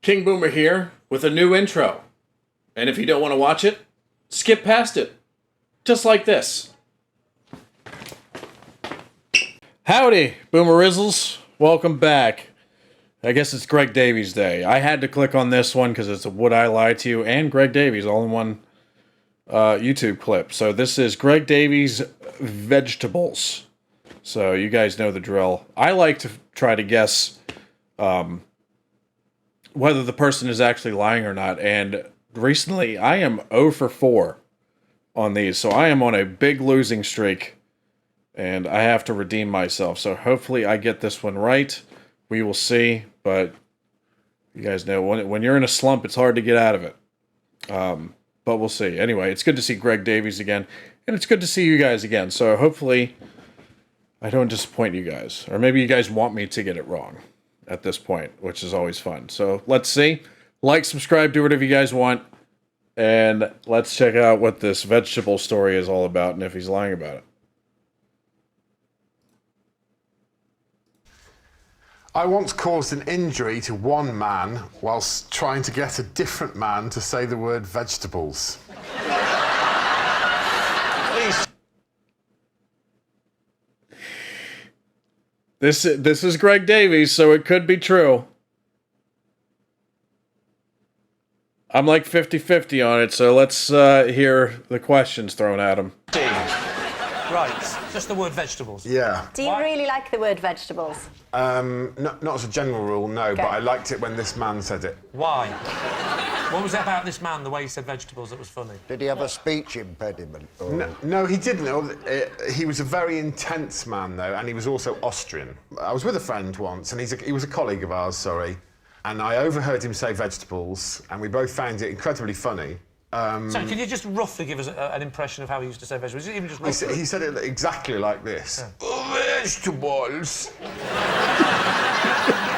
King Boomer here with a new intro. And if you don't want to watch it, skip past it. Just like this. Howdy, Boomerizzles. Welcome back. I guess it's Greg Davies Day. I had to click on this one because it's a Would I Lie to You and Greg Davies all in one YouTube clip. So this is Greg Davies Vegetables. So you guys know the drill. I like to try to guess whether the person is actually lying or not. And recently, I am 0 for 4 on these. So I am on a big losing streak. And I have to redeem myself. So hopefully I get this one right. We will see. But you guys know, when you're in a slump, it's hard to get out of it. But we'll see. Anyway, it's good to see Greg Davies again. And it's good to see you guys again. So hopefully I don't disappoint you guys. Or maybe you guys want me to get it wrong at this point, which is always fun. So let's see. Like, subscribe, do whatever you guys want. And let's check out what this vegetable story is all about and if he's lying about it. I once caused an injury to one man whilst trying to get a different man to say the word vegetables. This is Greg Davies, so it could be true. I'm like 50-50 on it, so let's hear the questions thrown at him. Right, just the word vegetables. Yeah. Do you really like the word vegetables? Not as a general rule, no, Okay. but I liked it when this man said it. Why? What was it about this man, the way he said vegetables, that was funny? Did he have a speech impediment? Or... No, he didn't. He was a very intense man, though, and he was also Austrian. I was with a friend once, and he was a colleague of ours, sorry, and I overheard him say vegetables, and we both found it incredibly funny. So can you just roughly give us an impression of how he used to say vegetables? Even just roughly? He said it exactly like this. Yeah. Vegetables.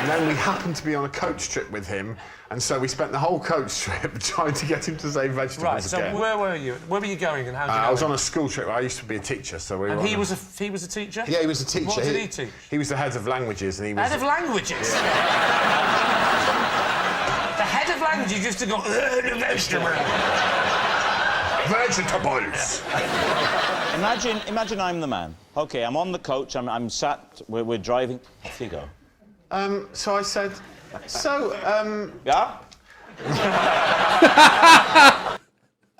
And then we happened to be on a coach trip with him, and so we spent the whole coach trip trying to get him to say vegetables right, so again. where were you? Where were you going and how did you go? I was on a school trip. I used to be a teacher, so we were. And he was a teacher? Yeah, he was a teacher. What did he teach? He was the head of languages, and he was... Head of languages? Yeah. The head of languages used to go, vegetables. Vegetables! Imagine I'm the man. Okay, I'm on the coach, I'm sat, we're driving. Off you go. So I said, Yeah?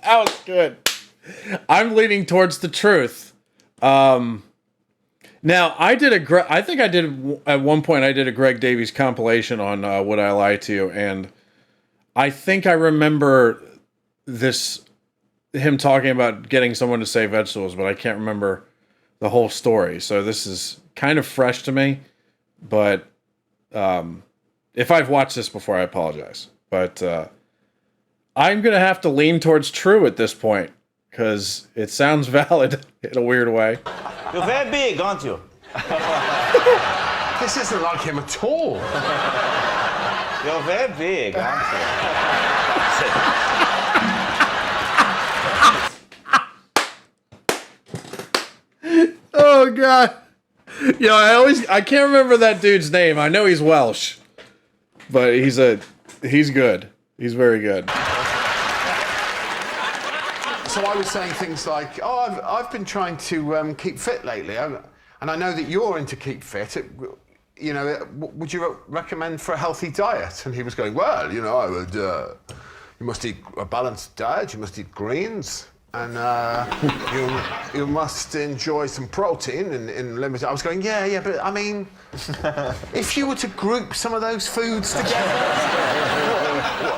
That was good. I'm leaning towards the truth. Now, I think I did, at one point, I did a Greg Davies compilation on Would I Lie to You, and I think I remember him talking about getting someone to say vegetables, but I can't remember the whole story. So this is kind of fresh to me, but if I've watched this before, I apologize. But I'm going to have to lean towards true at this point, because it sounds valid in a weird way. You're very big, aren't you? this isn't like him at all. You're very big, aren't you? Oh, God. Yeah, I can't remember that dude's name. I know he's Welsh, but he's good. He's very good. So I was saying things like, oh, I've been trying to keep fit lately, and I know that you're into keep fit. You know, would you recommend for a healthy diet? And he was going, well, you know, I would. You must eat a balanced diet. You must eat greens. And you must enjoy some protein in limited... I was going, yeah, but I mean, if you were to group some of those foods together...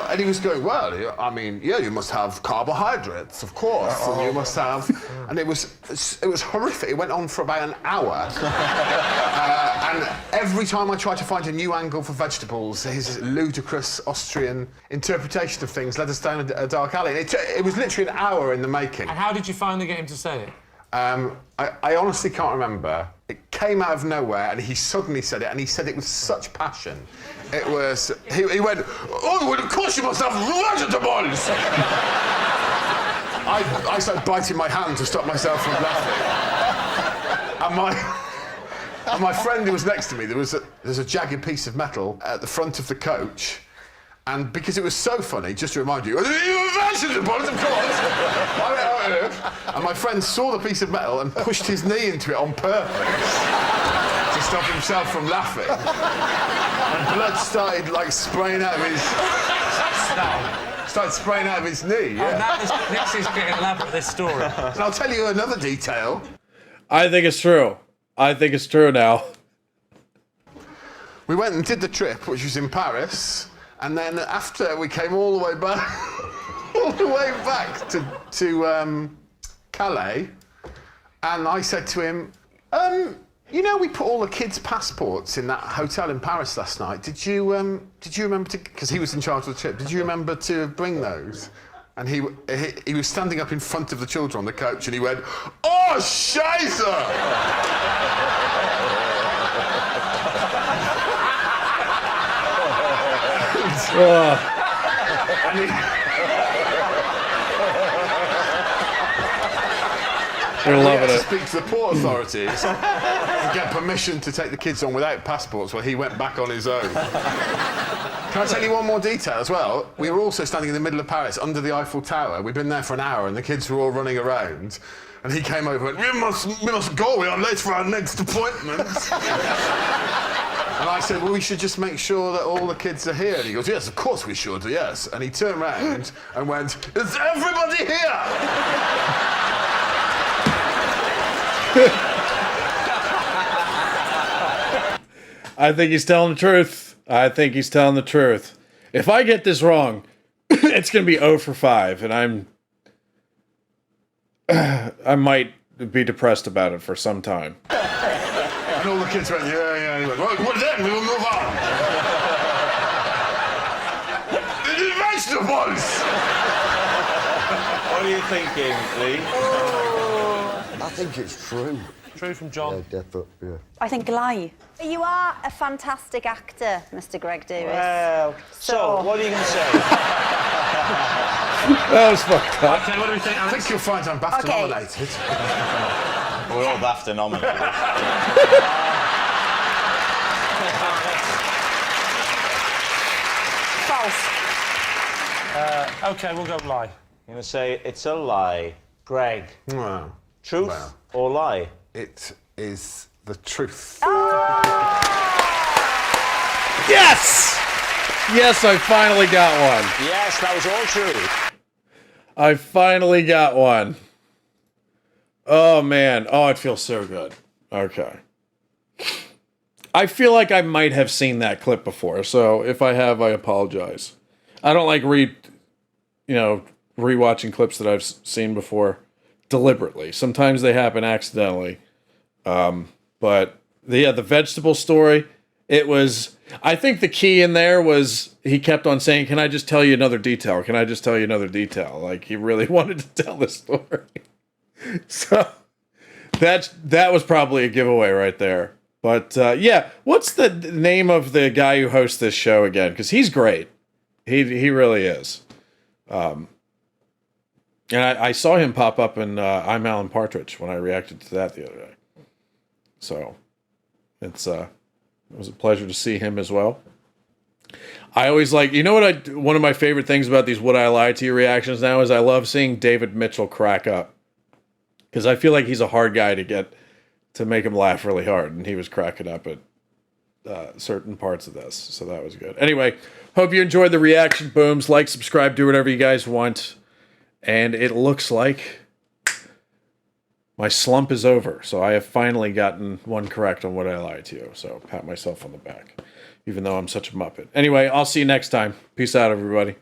And he was going, well, I mean, yeah, you must have carbohydrates, of course, and you must have... And it was horrific. It went on for about an hour. And every time I tried to find a new angle for vegetables, his ludicrous Austrian interpretation of things led us down a dark alley. It was literally an hour in the making. And how did you finally get him to say it? I honestly can't remember. It came out of nowhere, and he suddenly said it, and he said it with such passion. It was... He went, oh, well, of course you must have vegetables! I started biting my hand to stop myself from laughing. And my friend who was next to me, there's a jagged piece of metal at the front of the coach, And because it was so funny, just to remind you, vegetables, of course. And my friend saw the piece of metal and pushed his knee into it on purpose to stop himself from laughing. And blood started like spraying out of his. Started spraying out of his knee. Yeah. This is getting elaborate. This story. And I'll tell you another detail. I think it's true. I think it's true now. We went and did the trip, which was in Paris, and then after we came all the way back, to Calais, and I said to him, you know, we put all the kids' passports in that hotel in Paris last night. Did you remember to? Because he was in charge of the trip. Did you remember to bring those? And he was standing up in front of the children on the coach, and he went, "Oh, Scheiße!" And You're loving to it. speak to the port authorities and get permission to take the kids on without passports, while he went back on his own. Can I tell you one more detail as well? We were also standing in the middle of Paris, under the Eiffel Tower. We'd been there for an hour, and the kids were all running around. And he came over and went, we must go, we are late for our next appointment. And I said, well, we should just make sure that all the kids are here. And he goes, yes, of course we should, yes. And he turned around and went, is everybody here? I think he's telling the truth. I think he's telling the truth. If I get this wrong, it's going to be 0 for 5, and I might be depressed about it for some time. And all the kids went, yeah. He went, well, then we will move on. It is vegetables! What are you thinking, Lee? I think it's true. True from John. Yeah, definitely. Yeah. I think lie. You are a fantastic actor, Mr. Greg Davies. Well, so what are you going to say? That was fucked up. Okay, what do we think, I Alex? think you'll find I'm BAFTA Okay. nominated. We're all BAFTA nominated. False. Okay, we'll go lie. You're going to say it's a lie. Greg, Well, truth Well. or lie? it is the truth. Yes! Yes, I finally got one. Yes, that was all true. I finally got one. Oh, man. Oh, it feels so good. Okay. I feel like I might have seen that clip before, so if I have, I apologize. I don't like rewatching clips that I've seen before deliberately. Sometimes they happen accidentally. But the vegetable story, it was, I think the key in there was he kept on saying, can I just tell you another detail? Can I just tell you another detail? Like, he really wanted to tell the story. So that was probably a giveaway right there. But yeah, what's the name of the guy who hosts this show again? Because he's great. He really is. And I saw him pop up in I'm Alan Partridge when I reacted to that the other day. So it was a pleasure to see him as well. I always like, one of my favorite things about these Would I Lie to You reactions now is I love seeing David Mitchell crack up. Because I feel like he's a hard guy to make him laugh really hard. And he was cracking up at certain parts of this. So that was good. Anyway, hope you enjoyed the reaction booms. Like, subscribe, do whatever you guys want. And it looks like my slump is over. So I have finally gotten one correct on What I Lie to You. So pat myself on the back, even though I'm such a muppet. Anyway, I'll see you next time. Peace out, everybody.